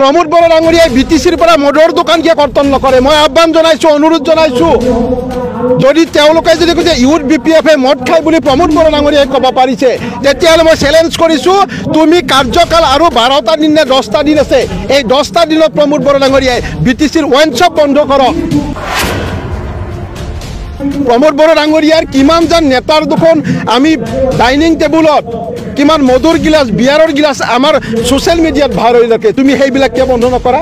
प्रमोद बरा डांगरिया बीटीसीर पर मदर दोकान किया कर्तन नकरे मैं आह्वान जनाइछो अनुरोध जनाइछो যদি তেওঁলোকে যদি কৈছে ইউথ বিপিএফে মদ খাই বুলি প্ৰমোদ বৰা ডাঙৰীয়াই ক'ব পাৰিছে তেতিয়াহ'লে মই চ্যালেঞ্জ কৰিছোঁ তুমি কাৰ্যকাল আৰু 12টা দিন নে 10টা দিন আছে এই 10টা দিনত প্ৰমোদ বৰা ডাঙৰীয়াই বিটিচিৰ ওয়াইন শ্বপ বন্ধ কৰক प्रमोद बरा डांगरियार किमान जान नेतार दुखन आमी डाइनिंग टेबुलत किमान मधुर गिलास बियारर गिलास आमार सोशल मीडियात भाइरल হৈ থাকে তুমি হেইবিলাক কিয় বন্ধ নকৰা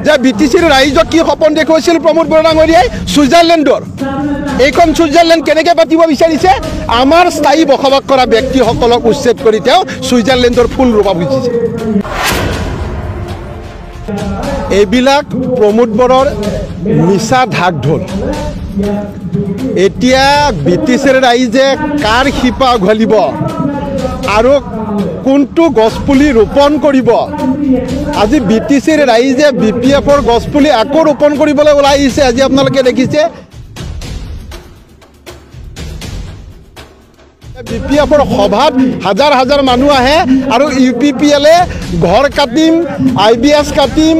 যে বিটিচিৰ ৰাইজক কি সপন দেখুৱাইছিল প্ৰমোদ বৰা ডাঙৰীয়াই সুইজাৰলেণ্ডৰ এইখন সুইজাৰলেণ্ড কেনেকৈ পাতিব বিচাৰিছে আমাৰ স্থায়ী বসবাস কৰা ব্যক্তিসকলক উচ্ছেদ কৰি তেওঁ সুইজাৰলেণ্ডৰ ফুল ৰুবা বুজিছে এইবিলাক प्रमोद बरार मिसा ढाक ढोल एटिया बीटीसीर राइजे कार शिपा उघालिब आरो कोनटो गछपुली रोपण करिब আজি बीटीसीर राइजे बीपीएफर गछपुली आको रोपण करिबले ओলাই आइছে আজি আপোনালোকে দেখিছে बीपीएफर सभात हजार हजार मानु आए और यूपीपीएले घर काटिम आईबीएस काटिम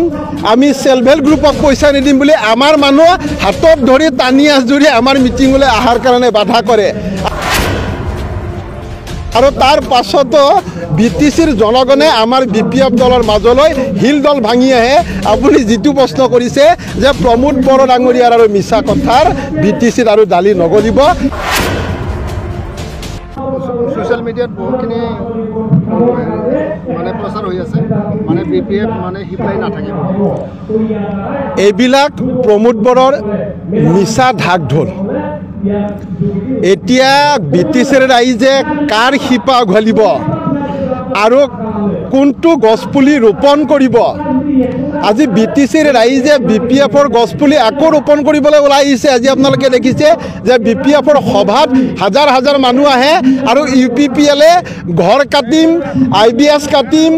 आमी सेल्फ हेल्प ग्रुपक पैसा निदिम बुली आमार मानु हाथत धरि टानी आजुरी आमार मिटिंगले आहार कारणे बाधा करे और तार पाछतो बीटीसीर जनगणे आमार बीपीएफ दलर माजलै हिल दल भांगी आए आपुनि जितु प्रश्न करिसे जे प्रमोद बरा डांगरियार और मिसा कथार बीटीसीर और दाली नगलिब सोशल मीडिया बहुतखिनि माने प्रचार হৈ আছে মানে বিপিএফ মানে হিপলাই না থাকে এইবিলাক प्रमोद बरार मिसा ढाक ढोल एटिया बीटीसीर राइजे कार शिपा उघालिब आरो कोनटो गछपुली रोपण करिब আজি बीटीसीर राइजे बीपीएफर गछपुली आको रोपण करिबले ओলাই आइছে আজি আপোনালোকে দেখিছে যে बीपीएफर सभात हजार हजार मानु आए और यूपीपीएले घर काटिम आईबीएस काटिम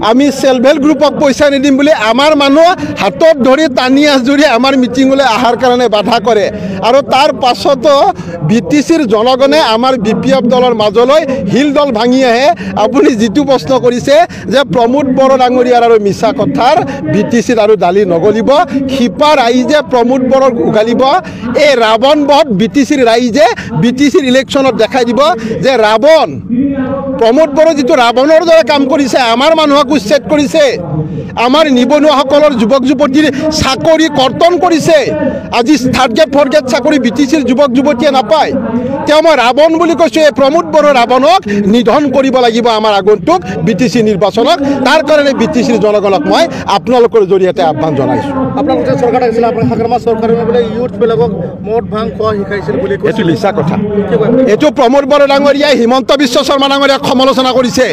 आमी सेल्फ हेल्प ग्रुपक पैसा निदिम बुली आमार मानु हाथत धरि टानी आजुरी आमार मिटिंगले आहार कारणे बाधा करे और तार पाछतो बीटीसीर जनगणे आमार बीपीएफ दलर माजलै हिल दल भांगी आए आपुनि जितु प्रश्न करिसे जे प्रमोद बरा डांगरियार और मिसा कथार बीटीसीर और दाली नगलिब शिपा राइजे प्रमोद बरार उघालिब ए रावण बध बीटीसीर राइजे बीटीसीर इलेक्शनत देखाई दिब जे रावण प्रमोद बरा जी रावणर दरे काम करिसे आमार मानुहक उच्छेद करिसे आमार निबनुवाসকলৰ যুৱক যুৱতীৰ চাকৰি কৰ্তন কৰিছে আজি থাৰ্ড গ্ৰেড ফ'ৰ্থ গ্ৰেড চাকৰি বিটিচিৰ যুৱক যুৱতীয়ে নাপায় তেওঁ মই ৰাৱণ বুলি কৈছোঁ এই প্ৰমোদ বৰা ৰাৱণক নিধন কৰিব লাগিব আমাৰ আগন্তুক বিটিচি নিৰ্বাচনক তাৰ কাৰণে বিটিচিৰ জনগণক মই আপোনালোকৰ জৰিয়তে আহ্বান জনাইছোঁ আপোনালোকে চৰকাৰ আহিছিল আপোনাৰ হাগ্ৰামা চৰকাৰে বোলে ইউথ বেলেগক মদ ভাং খোৱা শিকাইছিল বুলি কৈছে এইটো লিচা কথা এইটো प्रमोद बरा ডাঙৰীয়াই হিমন্ত বিশ্ব শৰ্মা ডাঙৰীয়াক সমালোচনা কৰিছে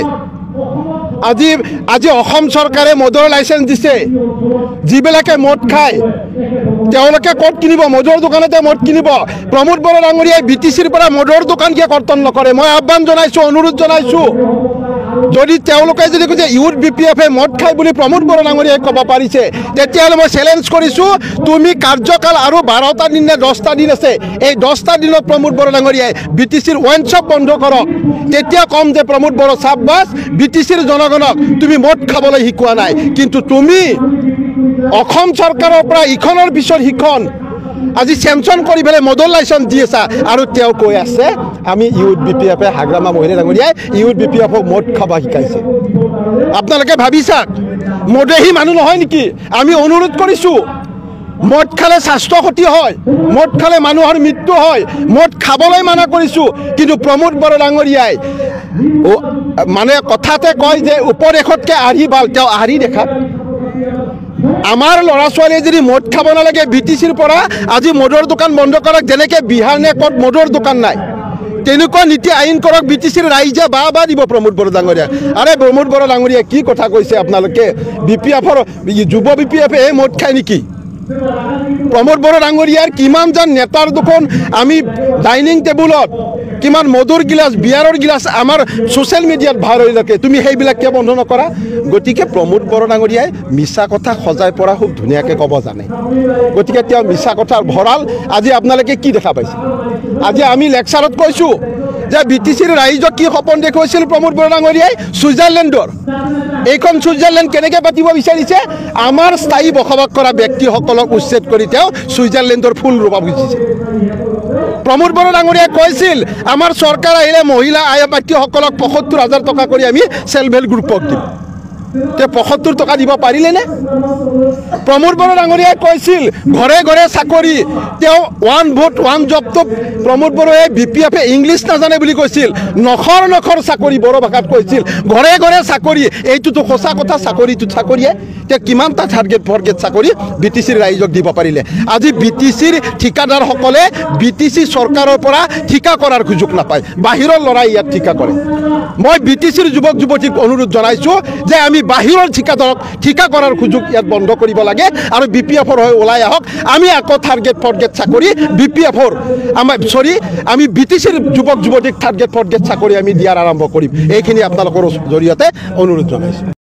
আজি আজি অসম চৰকাৰে মদৰ লাইসেন্স দিছে যিবিলাকে মদ খায় তেওঁলোকে ক'ত কিনিব মদৰ দোকানতে মদ কিনিব प्रमोद बरा ডাঙৰীয়াই বিটিচিৰ পৰা মদৰ দোকান কিয় কৰ্তন নকৰে মই আহ্বান জনাইছোঁ অনুৰোধ জনাইছোঁ যদি তেওঁলোকে যদি কৈছে ইউথ বিপিএফে মদ খাই বুলি प्रमोद बरा ডাঙৰীয়াই ক'ব পাৰিছে তেতিয়াহ'লে মই চ্যালেঞ্জ কৰিছোঁ তুমি কাৰ্যকাল আৰু 12টা দিন নে 10টা দিন আছে এই 10টা দিনত प्रमोद बरा ডাঙৰীয়াই বিটিচিৰ ওয়াইন শ্বপ বন্ধ কৰক তেতিয়া কম যে प्रमोद बरा চাববাস বিটিচিৰ জনগণক তুমি মদ খাবলৈ শিকোৱা নাই কিন্তু তুমি অসম চৰকাৰৰ পৰা ইখনৰ পিছত সিখন আজি চেঞ্চন কৰি পেলাই মদৰ লাইসেন্স দি আছা আৰু তেওঁ কৈ আছে আমি ইউথ বিপিএফে হাগ্ৰামা মহিলা ডাঙৰীয়াই ইউথ বিপিএফক মদ খাবা শিকাইছে আপোনালোকে ভাবি চাওক মদেহী মানুহ নহয় নেকি আমি অনুৰোধ কৰিছোঁ মদ খালে স্বাস্থ্য ক্ষতি হয় মদ খালে মানুহৰ মৃত্যু হয় মদ খাবলৈ মানা কৰিছোঁ কিন্তু प्रमोद बरा ডাঙৰীয়াই মানে কথাতে কয় যে উপদেশতকৈ আঢ়ি ভাল তেওঁ আঢ়ি দেখাত आमार लड़ा छाली जी मद खाब नालागे बीटीसीर परा आज मदर दुकान बंद करक जेनेके बिहार ने कत मदर दुकान नाई तेनुका नीति आईन करक बीटीसीर राइजे बा दिब प्रमोद बरा डांगरिया अरे प्रमोद बरा डांगरिया की कथा कैसे आपनालोके बीपीएफर युव बीपीएफे मद खाय नेकी प्रमोद बरा डांगरियार किमान जान नेतार दुखन आमी डाइनिंग टेबुलत किमान मधुर गिलास बियारर गिलास आमार सोशल मीडियात भाइरल হৈ থাকে তুমি হেইবিলাক কিয় বন্ধ নকৰা গতিকে प्रमोद बरा डांगरियाই মিছা কথা সজাই পৰা খুব ধুনিয়াকে কব জানে গতিকে তেওঁ মিছা কথাৰ ভৰাল আজি আপোনালোকে কি দেখা পাইছে আজি আমি লেকচাৰত কৈছো যে BTCৰ ৰাইজক কি সপোন দেখুৱাইছিল প্ৰমোদ বড়ো ডাঙৰীয়াই ছুইজাৰলেণ্ডৰ এইখন ছুইজাৰলেণ্ড কেনেকৈ পাতিব বিচাৰিছে আমাৰ স্থায়ী বসবাস কৰা ব্যক্তিসকলক উচ্ছেদ কৰি তেওঁ ছুইজাৰলেণ্ডৰ ফুল ৰুব খুজিছে প্ৰমোদ বড়ো ডাঙৰীয়াই কৈছিল আমাৰ চৰকাৰ আহিলে মহিলা আয়পাত্ৰীসকলক ৭৫,০০০ টকা কৰি আমি সেলফ হেল্প গ্ৰুপক দিম তে ৭৫ টকা দিব পাৰিলেনে প্ৰমোদ বড়ো ডাঙৰীয়াই কৈছিল ঘৰে ঘৰে চাকৰি তেওঁ ওৱান ভোট ওৱান জবটো প্ৰমোদ বড়োৱে BPF ইংলিছ নাজানে বুলি কৈছিল নখৰ নখৰ চাকৰি বড়ো ভাষাত কৈছিল ঘৰে ঘৰে চাকৰি এইটোতো সঁচা কথা চাকৰিয়ে তে কিমানটা টাৰ্গেট ফৰগেট চাকৰি BTCৰ ৰাইজক দিব পাৰিলে আজি BTCৰ ঠিকাদাৰসকলে BTC চৰকাৰৰ পৰা ঠিকা কৰাৰ সুযোগ নাপায় বাহিৰৰ ল'ৰাই ইয়াত ঠিকা কৰে মই BTCৰ যুৱক যুৱতীক অনুৰোধ জনাইছোঁ যে আমি বাহিৰৰ ঠিকাদাৰক ঠিকা কৰাৰ সুযোগ ইয়াত বন্ধ কৰিব লাগে আৰু BPFৰ হৈ ওলাই আহক আমি আকৌ টাৰ্গেট ফৰগেট চাকৰি BPFৰ আমি BTCৰ যুৱক যুৱতীক টাৰ্গেট ফৰগেট চাকৰি আমি দিয়াৰ আৰম্ভ কৰিম এইখিনি আপোনালোকৰ জৰিয়তে অনুৰোধ জনাইছোঁ